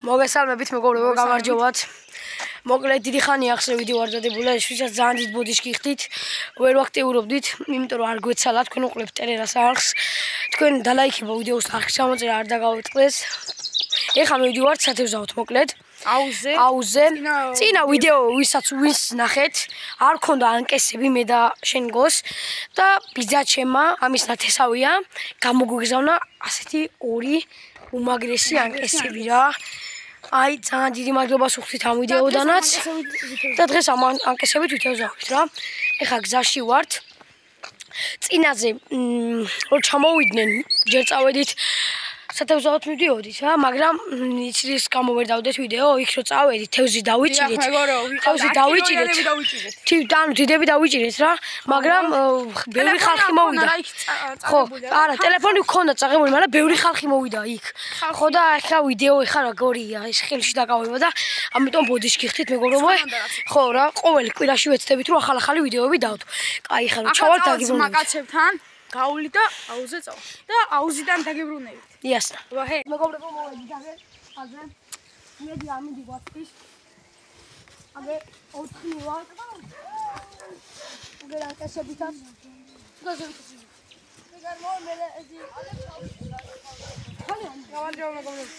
მოგესალმებით მეგობრებო, გამარჯობათ. მოკლედ დიდი ხანია ახსნე ვიდეო არ დადებული, ისიც ძალიან დიდ ბოდიშკი ხდით, ვერ ვაქტიურობდით, იმიტომ რომ არ გვეცალა, თქვენ უყურებთ ტერერას არხს. თქვენ დალაიქება ვიდეოს არხის ჩამოწერა არ დაგავიწყდეს. ეხლა მივდივართ სათევზაოდ მოკლედ. აუზე. წინა ვიდეო ვინც ნახეთ, არ ქონდა ანკესები მე და შენ გოს და ბიძაჩემა ამის ნათესავია, გამოგვიგზავნა ასეთი ორი უმაგრესი ანკესები რა. აი, ძალიან დიდი მადლობას ვუხდით ამ ვიდეოდანაც და დღეს ამ ანკესებით ვითევზავით რა. ეხლა გზაში ვართ. წინაზე რომ ჩამოვიდნენ, ჯერ წავედით სათევზაოდ მივდიოდით რა, მაგრამ იცის გამო ვერ დავდეთ ვიდეო, იქ რო წავედით, თევზი დავიჭირეთ. თევზი დავიჭირეთ. ანუ დიდები დავიჭირეთ რა, მაგრამ ბევრი ხალხი მოვიდა. ხო, არა, ტელეფონი გქონდა წაღებული, მაგრამ ბევრი ხალხი მოვიდა იქ. ხო და ახლა ვიდეო ეხლა როგორია, ეს ხელში დაკავება და ამიტომ ბოდიშკი ხდით მეგობრებო. ხო რა, ყოველ კვირაში ვეცდებით რომ ახალი ვიდეოები დავდო. კაი, ახლა რომ ჩავალ დაგიბრუნებით. მაკაცებთან გაული და აუზე წავა. და აუზიდან დაგიბრუნებით. იასნა. ვაჰე. მეგობრებო, მოვედით აზე. მიედი ამიდი გვაწყის. აგე 4 ვარ. აგე ანკესებითაც. ეგარ მომელე ეზი. გამარჯობა მეგობრებო.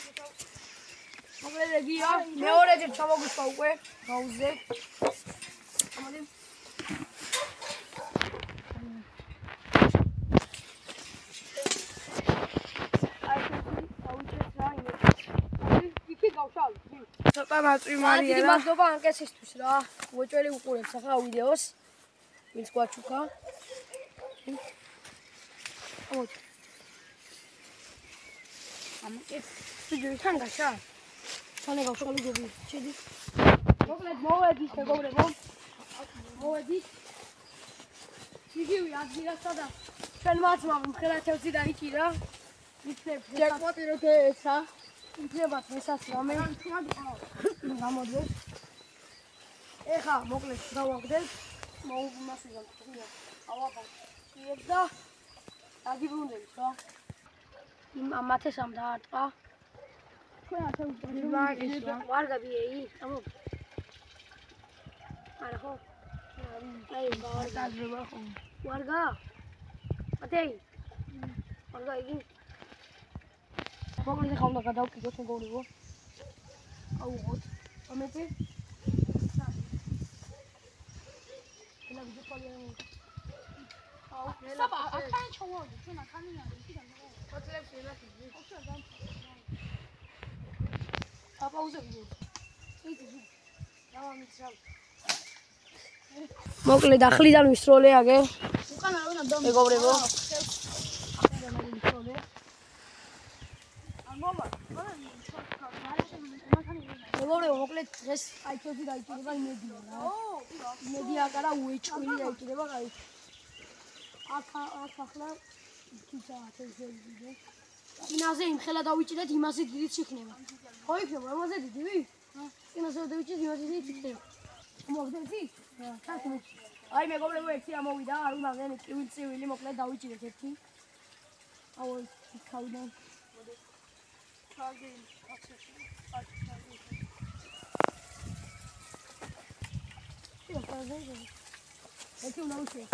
მოკლედ ეგია. მეორეჯერ ჩამოგვიშვა უკვე გაუზე. ამოდი. ცოტა ნაწვიმარია რა. მადლობა ანკესისთვის რა. უეჭველი უყურებს ახლა ვიდეოს. ვინც გვაჩუქა. ამოდი. ამკეთ ვიდეოთან გაშა. ჩანე გავშალი გობი. შედი. მოკლედ მოვედით მეგობრებო. მოვედით. იგივე ადგილასა და ჩვენ მათმა მხერა თევზი დაიჭირა. იქნებ ჯეკპოტი რო ესა. იქნებათ მესასრამე. გამოდი. ეხა მოკლედ დავაგდებ. მოუმასიდან თქვია. ავაბა. იებ და დაგიბრუნდებით რა. მათესამ დაარტყა. თქვენ ახლა ვარ გაბიეი. ამო. არა ხო? აი, ვარ ხო? ვარგა? ათეი. ვარგა იგი. მოკლედ ახლა უნდა გადავკიდოთ მეგობრებო. აუღოთ. ამეთი. ელა ვიდეო ყოლიანი. აუ, საბა, ახლა ჩავავდი, ჩვენ ახანია, იქიდან მოვა. მოკლებს ელახიდი. აპაუზე ვიდეო. იცი. დავამიცრავ. მოკლედ ახლიდან ვისროლე აგე. უკანა რა უნდა მეგობრებო. მეგობრებო, მოკლედ დღეს აი თევზი დაიჭირება იმედია რა. იმედია არა უეჭველი დაიჭირება, აი. აქ ახლა თუცა თევზები. წინაზე იმხელა დავიჭირეთ, იმაზე დიდიც იქნება. ხო იქნება, ამაზე დიდივი? წინაზე დავიჭირეთ, იმაზე დიდიც იქნება. მოგდები? აი მეგობრებო, ერთი ამოვიდა, არ უნდა მე წივილი, მოკლედ დავიჭირეთ ერთი. აუ, იქავიდან. ჩაგი. ერთი უნდა ვიშევ.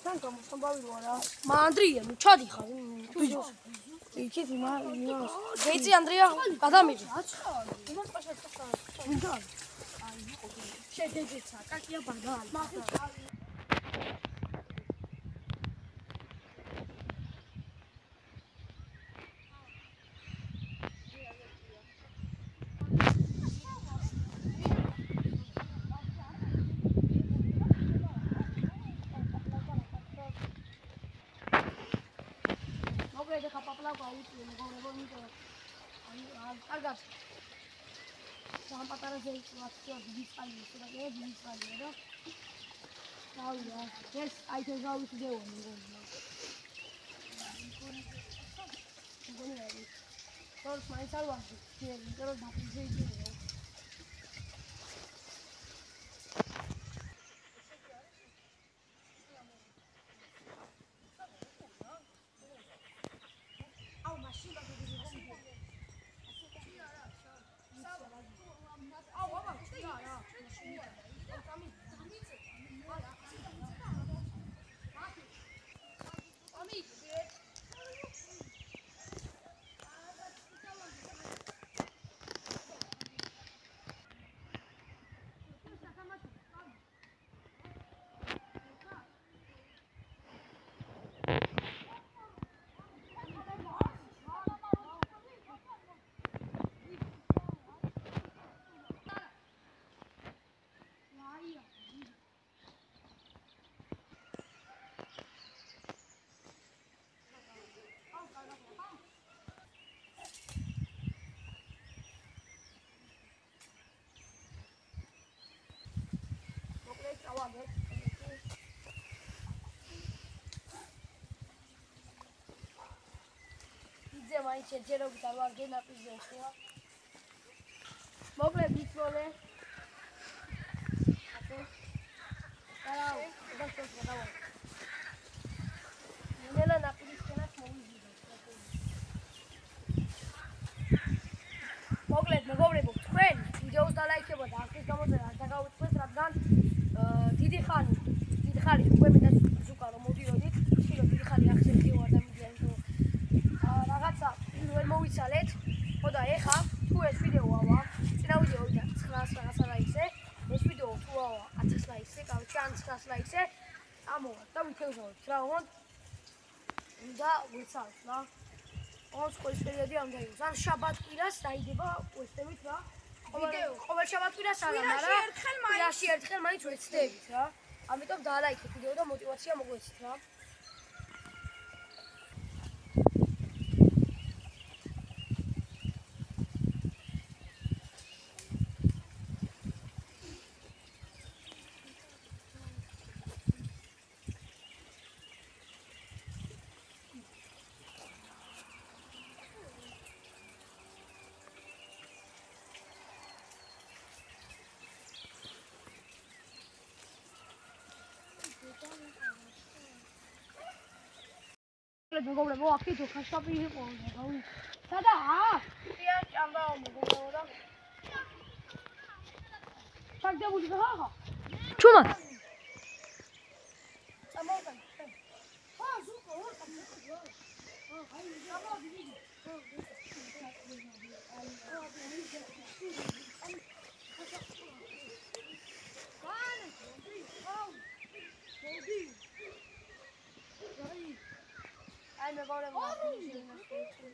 თან გამოსამბავი ვარა. მანდრია, ნუ ჩადიხარ. იქით იმას. გეიცი ანდრია, გადამიჯი. მინდა. შედეგეცა, კაკია ბაგალი. მოკლედ ხა პაპლა გავიწვი მეგობრებო, იმიტომ აი კარგად. სამ პატარა ზეიჭვაცია დიდი წყალია, შეიძლება დიდი წყალია და დავია. ეს აი თევზავით ვიდეო მეგობრებო. მეგობრებო. თორს მაინც არ ვარ, იმიტომ რომ დაფიზე იჭირება. აუ მაშინ მაინც ერთჯერობით არ ვარ გენაპიზდეს ხო? მოკლედ მიცვალე. აბა. დააუ, დაშოს გადავა. ნელა ნაპიზის კენას მოვიძიდე. მოკლედ მეგობრებო, თქვენ ვიდეოს დალაიქებო და ახლის გამოწერა არ დაგავიწყდეთ, რადგან დიდი ხანი უკვე მინდა ზუკა რომ მოდიოდით, ხილო დიდი ხანი ახსენდი ვარ და მიდიან თუ რაღაცა ვერ მოვიცალეთ. ხო და ეხა თუ ეს ვიდეოა წინა ვიდეოიდან 900 რაღაცა ლაიქზე, ეს ვიდეო თუ 1000 ლაიქზე, გავიჩი ან 900 ლაიქზე, ამოვარ და ვითევზავთ რა უნდა და ვიცავთ რა. ოღონდ სკოლის პერიოდი არ უნდა იყოს. ან შაბათ-კვირას დაიდება ვეცდებით რა. ყოველ შაბათ-კვირას არა, მაგრამ კვირაში ერთხელ მაინც ვეცდებით რა. ამიტომ დაალაიქეთ ვიდეო და мотиваცია მოგვეცით რა. მეგობრებო, აქეთ ხაშაპი იყო და სადა? ია ჭამდა მეგობრებო და ჩაგდებული ხა? ჩუმა. წამოვიდა. ზუკო, აი, გამოვიდი. Ai, meu agora vou fingir na frente.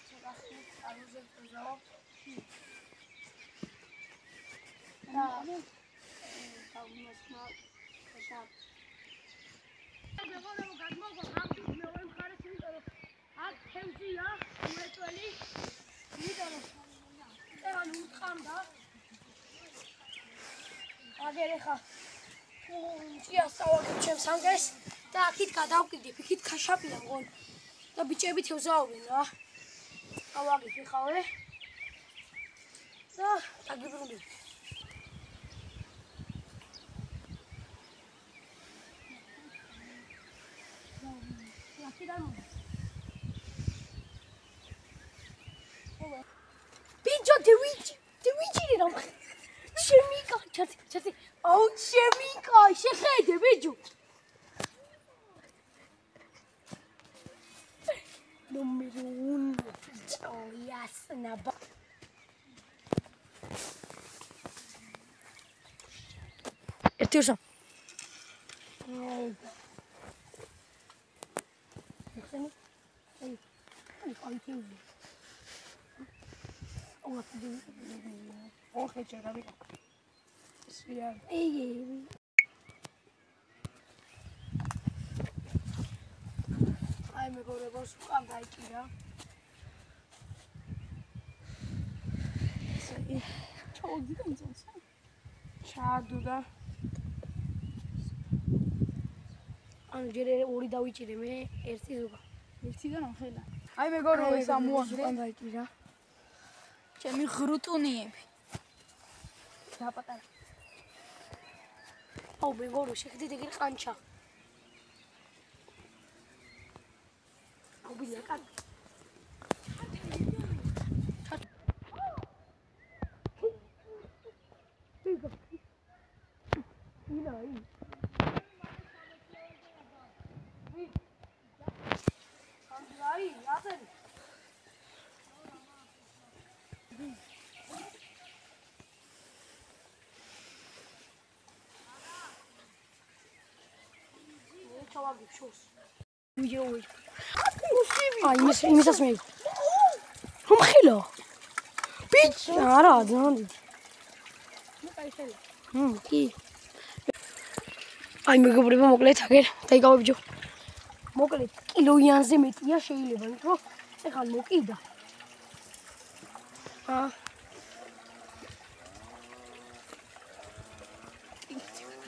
Chegar aqui, a luz é pessoal. Tá. Tá umas mal. Fechado. Ai, meu agora vou gastar uma rápido, meu olho cara se liga. Ah, tem dia, o meto ali. Liga. É, não canta. Agora é. Ia saúde, чем сангес. და აქეთ გადავკიდებ, იქით ხაშაპია მგონ. და ბიჭები თევზაობენ რა. ავაგებ ეხავე. და დაგიბრუნდები. Pincho de witch რა. შემიკა, ჩათი. აუ შემიკა, შეხედე ბიჭო. Número 1, Jasnaba. Ertuğrul. Seni. Ay kim? O atıyor. O geçer abi. Siyah. İyi. Ai, მეგობრებო, უკან დაიკიდა. ჩაუდი და მიწონს. ჩაადო და ანუ ჯერ ორი დავიჭირე მე, ერთი ზოგა. ერთიდან ახლა. Ai, მეგობრებო, ეს ამოაღდე. უკან დაიკიდა. ჩემი ღრუტუნიები. დაპატარა. აუ, მეგობრო, შეხედეთ ეგრე ყანჩა. Убили, как? Ai, mi sa smell. Hom khilo. Bitch, ara, don't. Ki. Ai, მეგობრებო, მოკლედ აგერ დაიკავებიო. მოკლედ კილოიანზე მეტია შეიძლება, იმიტომ რომ ეხლა მოკიდა.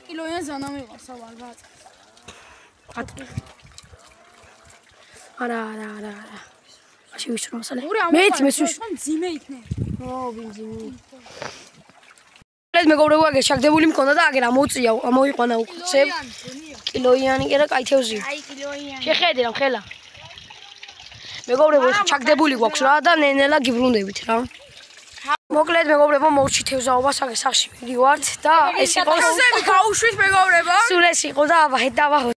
კილოიანზე არ მივყავს ალბათ. არა. შევისრო მასალე. მეც მესვისრო. ძიმე იქნება. ბინძინი. მეგობრებო, აგერ ჩაგდებული მქონდა და აგერ ამოუწია, ამოიყვანა უხუცებ. კილოიანი კი რა, კაი თევზია. აი კილოიანი. შეხედე რა ხელა. მეგობრებო, ჩაგდებული გვაქვს რა და ნენელა გიბრუნდებით რა. მოკლედ მეგობრებო, მოვჭი თევზაობას აგერ სახში მივიდივართ და ეს იყო გაუშვით მეგობრებო. სულ ეს იყო და აბა